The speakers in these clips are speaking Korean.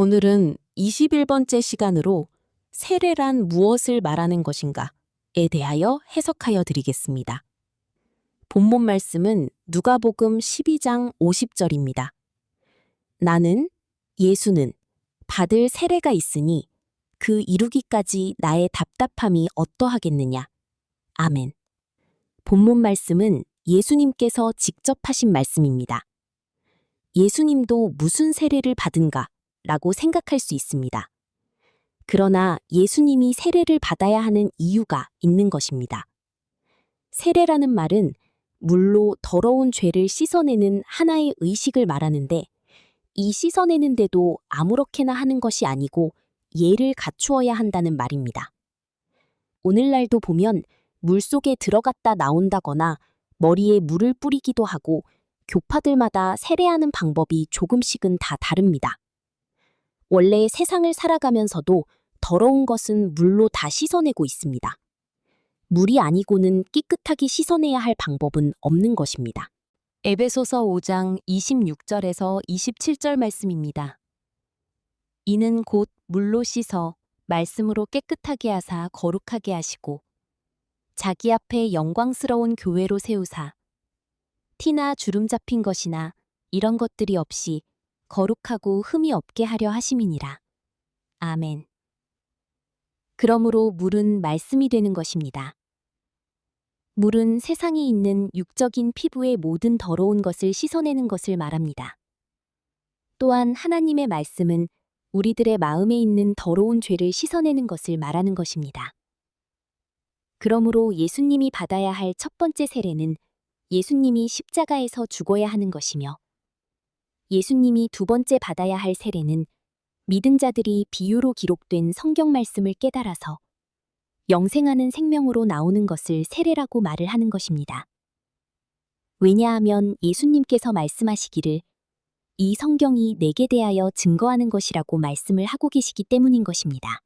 오늘은 21번째 시간으로 세례란 무엇을 말하는 것인가에 대하여 해석하여 드리겠습니다. 본문 말씀은 누가복음 12장 50절입니다. 나는 예수는 받을 세례가 있으니 그 이루기까지 나의 답답함이 어떠하겠느냐. 아멘. 본문 말씀은 예수님께서 직접 하신 말씀입니다. 예수님도 무슨 세례를 받은가 라고 생각할 수 있습니다. 그러나 예수님이 세례를 받아야 하는 이유가 있는 것입니다. 세례라는 말은 물로 더러운 죄를 씻어내는 하나의 의식을 말하는데, 이 씻어내는데도 아무렇게나 하는 것이 아니고 예를 갖추어야 한다는 말입니다. 오늘날도 보면 물속에 들어갔다 나온다거나 머리에 물을 뿌리기도 하고 교파들마다 세례하는 방법이 조금씩은 다 다릅니다. 원래 세상을 살아가면서도 더러운 것은 물로 다 씻어내고 있습니다. 물이 아니고는 깨끗하게 씻어내야 할 방법은 없는 것입니다. 에베소서 5장 26절에서 27절 말씀입니다. 이는 곧 물로 씻어 말씀으로 깨끗하게 하사 거룩하게 하시고 자기 앞에 영광스러운 교회로 세우사 티나 주름 잡힌 것이나 이런 것들이 없이 거룩하고 흠이 없게 하려 하심이니라. 아멘. 그러므로 물은 말씀이 되는 것입니다. 물은 세상에 있는 육적인 피부의 모든 더러운 것을 씻어내는 것을 말합니다. 또한 하나님의 말씀은 우리들의 마음에 있는 더러운 죄를 씻어내는 것을 말하는 것입니다. 그러므로 예수님이 받아야 할 첫 번째 세례는 예수님이 십자가에서 죽어야 하는 것이며, 예수님이 두 번째 받아야 할 세례는 믿은 자들이 비유로 기록된 성경 말씀을 깨달아서 영생하는 생명으로 나오는 것을 세례라고 말을 하는 것입니다. 왜냐하면 예수님께서 말씀하시기를 이 성경이 내게 대하여 증거하는 것이라고 말씀을 하고 계시기 때문인 것입니다.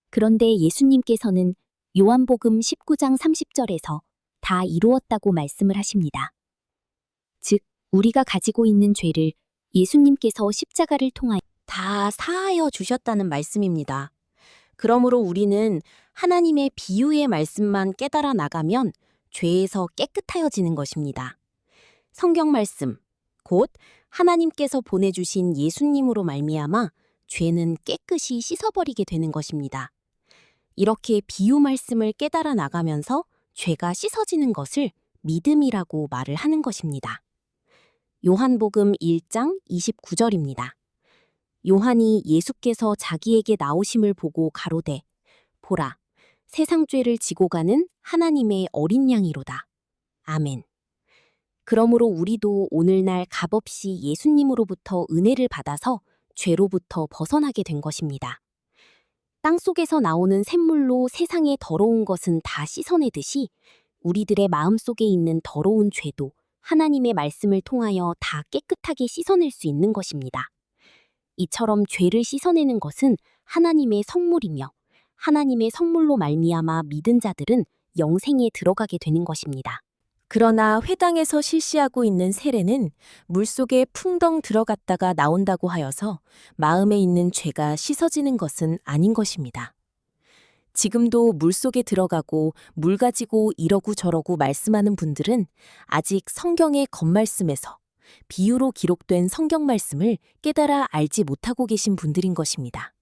그런데 예수님께서는 요한복음 19장 30절에서 다 이루었다고 말씀을 하십니다. 즉, 우리가 가지고 있는 죄를 예수님께서 십자가를 통하여 다 사하여 주셨다는 말씀입니다. 그러므로 우리는 하나님의 비유의 말씀만 깨달아 나가면 죄에서 깨끗하여지는 것입니다. 성경 말씀, 곧 하나님께서 보내주신 예수님으로 말미암아 죄는 깨끗이 씻어버리게 되는 것입니다. 이렇게 비유 말씀을 깨달아 나가면서 죄가 씻어지는 것을 믿음이라고 말을 하는 것입니다. 요한복음 1장 29절입니다. 요한이 예수께서 자기에게 나오심을 보고 가로되 보라, 세상 죄를 지고 가는 하나님의 어린 양이로다. 아멘. 그러므로 우리도 오늘날 값없이 예수님으로부터 은혜를 받아서 죄로부터 벗어나게 된 것입니다. 땅속에서 나오는 샘물로 세상의 더러운 것은 다 씻어내듯이 우리들의 마음속에 있는 더러운 죄도 하나님의 말씀을 통하여 다 깨끗하게 씻어낼 수 있는 것입니다. 이처럼 죄를 씻어내는 것은 하나님의 선물이며, 하나님의 선물로 말미암아 믿은 자들은 영생에 들어가게 되는 것입니다. 그러나 회당에서 실시하고 있는 세례는 물속에 풍덩 들어갔다가 나온다고 하여서 마음에 있는 죄가 씻어지는 것은 아닌 것입니다. 지금도 물속에 들어가고 물 가지고 이러고 저러고 말씀하는 분들은 아직 성경의 겉말씀에서 비유로 기록된 성경 말씀을 깨달아 알지 못하고 계신 분들인 것입니다.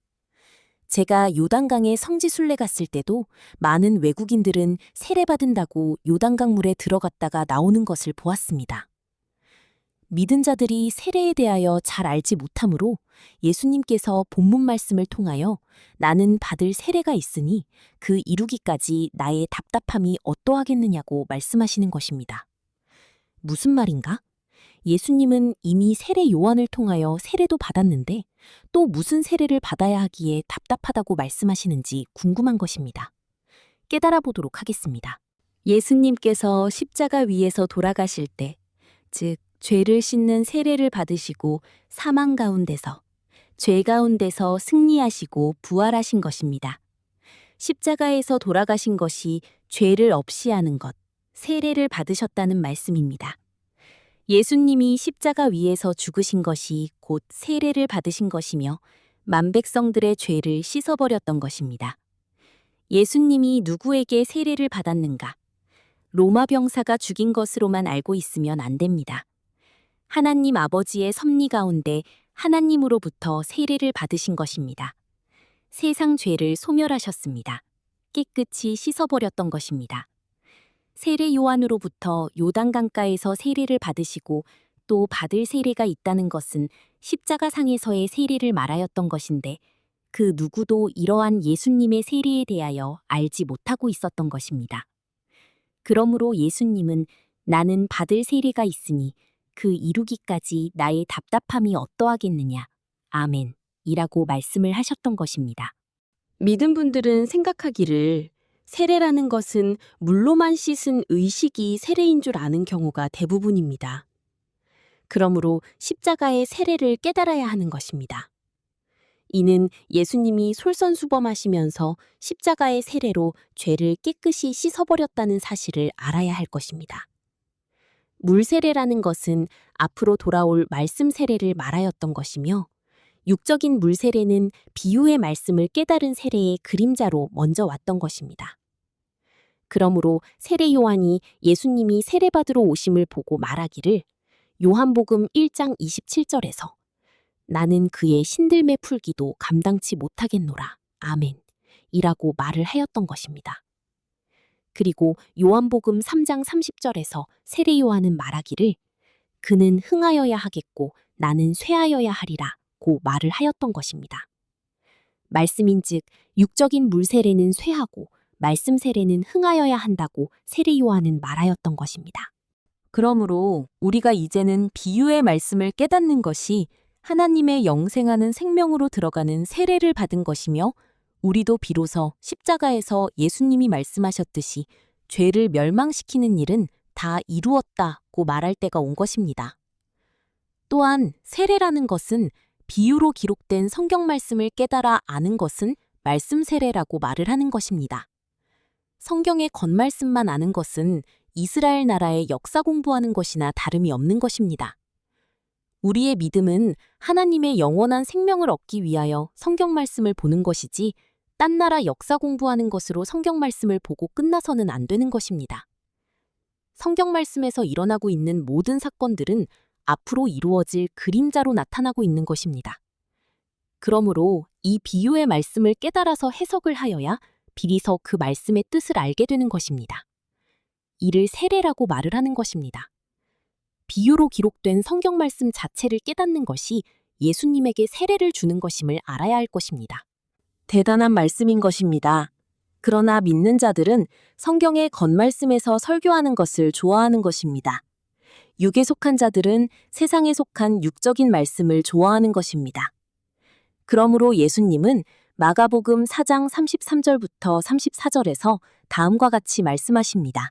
제가 요단강에 성지순례 갔을 때도 많은 외국인들은 세례받은다고 요단강 물에 들어갔다가 나오는 것을 보았습니다. 믿은 자들이 세례에 대하여 잘 알지 못하므로 예수님께서 본문 말씀을 통하여 나는 받을 세례가 있으니 그 이루기까지 나의 답답함이 어떠하겠느냐고 말씀하시는 것입니다. 무슨 말인가? 예수님은 이미 세례 요한을 통하여 세례도 받았는데 또 무슨 세례를 받아야 하기에 답답하다고 말씀하시는지 궁금한 것입니다. 깨달아 보도록 하겠습니다. 예수님께서 십자가 위에서 돌아가실 때, 즉 죄를 씻는 세례를 받으시고 사망 가운데서, 죄 가운데서 승리하시고 부활하신 것입니다. 십자가에서 돌아가신 것이 죄를 없이 하는 것, 세례를 받으셨다는 말씀입니다. 예수님이 십자가 위에서 죽으신 것이 곧 세례를 받으신 것이며 만백성들의 죄를 씻어버렸던 것입니다. 예수님이 누구에게 세례를 받았는가? 로마 병사가 죽인 것으로만 알고 있으면 안 됩니다. 하나님 아버지의 섭리 가운데 하나님으로부터 세례를 받으신 것입니다. 세상 죄를 소멸하셨습니다. 깨끗이 씻어버렸던 것입니다. 세례 요한으로부터 요단강가에서 세례를 받으시고 또 받을 세례가 있다는 것은 십자가상에서의 세례를 말하였던 것인데 그 누구도 이러한 예수님의 세례에 대하여 알지 못하고 있었던 것입니다. 그러므로 예수님은 나는 받을 세례가 있으니 그 이루기까지 나의 답답함이 어떠하겠느냐. 아멘. 이라고 말씀을 하셨던 것입니다. 믿은 분들은 생각하기를 세례라는 것은 물로만 씻은 의식이 세례인 줄 아는 경우가 대부분입니다. 그러므로 십자가의 세례를 깨달아야 하는 것입니다. 이는 예수님이 솔선수범하시면서 십자가의 세례로 죄를 깨끗이 씻어버렸다는 사실을 알아야 할 것입니다. 물세례라는 것은 앞으로 돌아올 말씀 세례를 말하였던 것이며 육적인 물세례는 비유의 말씀을 깨달은 세례의 그림자로 먼저 왔던 것입니다. 그러므로 세례 요한이 예수님이 세례받으러 오심을 보고 말하기를 요한복음 1장 27절에서 나는 그의 신들매 풀기도 감당치 못하겠노라. 아멘. 이라고 말을 하였던 것입니다. 그리고 요한복음 3장 30절에서 세례 요한은 말하기를 그는 흥하여야 하겠고 나는 쇠하여야 하리라 고 말을 하였던 것입니다. 말씀인즉 육적인 물세례는 쇠하고 말씀 세례는 흥하여야 한다고 세례 요한은 말하였던 것입니다. 그러므로 우리가 이제는 비유의 말씀을 깨닫는 것이 하나님의 영생하는 생명으로 들어가는 세례를 받은 것이며 우리도 비로소 십자가에서 예수님이 말씀하셨듯이 죄를 멸망시키는 일은 다 이루었다고 말할 때가 온 것입니다. 또한 세례라는 것은 비유로 기록된 성경 말씀을 깨달아 아는 것은 말씀 세례라고 말을 하는 것입니다. 성경의 겉말씀만 아는 것은 이스라엘 나라의 역사 공부하는 것이나 다름이 없는 것입니다. 우리의 믿음은 하나님의 영원한 생명을 얻기 위하여 성경 말씀을 보는 것이지 딴 나라 역사 공부하는 것으로 성경 말씀을 보고 끝나서는 안 되는 것입니다. 성경 말씀에서 일어나고 있는 모든 사건들은 앞으로 이루어질 그림자로 나타나고 있는 것입니다. 그러므로 이 비유의 말씀을 깨달아서 해석을 하여야 비로소 그 말씀의 뜻을 알게 되는 것입니다. 이를 세례라고 말을 하는 것입니다. 비유로 기록된 성경 말씀 자체를 깨닫는 것이 예수님에게 세례를 주는 것임을 알아야 할 것입니다. 대단한 말씀인 것입니다. 그러나 믿는 자들은 성경의 겉말씀에서 설교하는 것을 좋아하는 것입니다. 육에 속한 자들은 세상에 속한 육적인 말씀을 좋아하는 것입니다. 그러므로 예수님은 마가복음 4장 33절부터 34절에서 다음과 같이 말씀하십니다.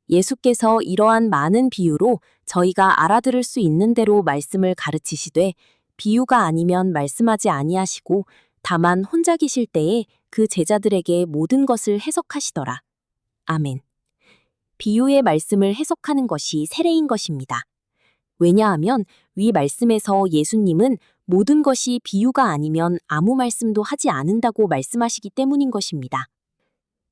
예수께서 이러한 많은 비유로 저희가 알아들을 수 있는 대로 말씀을 가르치시되 비유가 아니면 말씀하지 아니하시고 다만 혼자 계실 때에 그 제자들에게 모든 것을 해석하시더라. 아멘. 비유의 말씀을 해석하는 것이 세례인 것입니다. 왜냐하면 위 말씀에서 예수님은 모든 것이 비유가 아니면 아무 말씀도 하지 않는다고 말씀하시기 때문인 것입니다.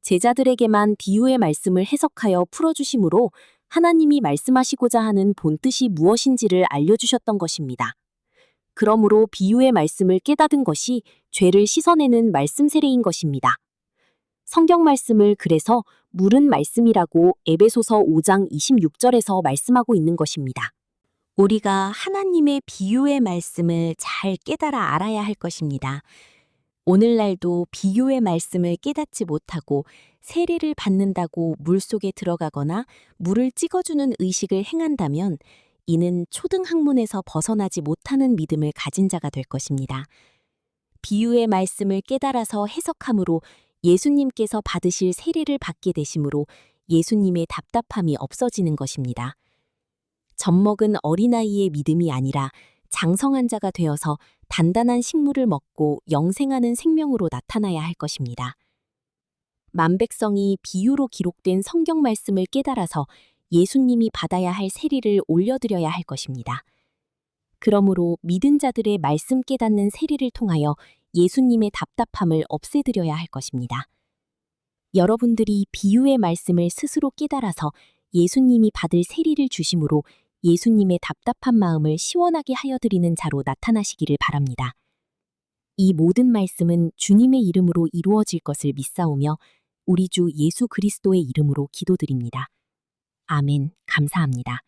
제자들에게만 비유의 말씀을 해석하여 풀어주심으로 하나님이 말씀하시고자 하는 본뜻이 무엇인지를 알려주셨던 것입니다. 그러므로 비유의 말씀을 깨닫은 것이 죄를 씻어내는 말씀 세례인 것입니다. 성경 말씀을 그래서 물은 말씀이라고 에베소서 5장 26절에서 말씀하고 있는 것입니다. 우리가 하나님의 비유의 말씀을 잘 깨달아 알아야 할 것입니다. 오늘날도 비유의 말씀을 깨닫지 못하고 세례를 받는다고 물속에 들어가거나 물을 찍어주는 의식을 행한다면 이는 초등학문에서 벗어나지 못하는 믿음을 가진 자가 될 것입니다. 비유의 말씀을 깨달아서 해석함으로 예수님께서 받으실 세례를 받게 되심으로 예수님의 답답함이 없어지는 것입니다. 젖먹은 어린아이의 믿음이 아니라 장성한 자가 되어서 단단한 식물을 먹고 영생하는 생명으로 나타나야 할 것입니다. 만백성이 비유로 기록된 성경 말씀을 깨달아서 예수님이 받아야 할 세리를 올려드려야 할 것입니다. 그러므로 믿은 자들의 말씀 깨닫는 세리를 통하여 예수님의 답답함을 없애드려야 할 것입니다. 여러분들이 비유의 말씀을 스스로 깨달아서 예수님이 받을 세리를 주심으로 예수님의 답답한 마음을 시원하게 하여 드리는 자로 나타나시기를 바랍니다. 이 모든 말씀은 주님의 이름으로 이루어질 것을 믿사오며 우리 주 예수 그리스도의 이름으로 기도드립니다. 아멘. 감사합니다.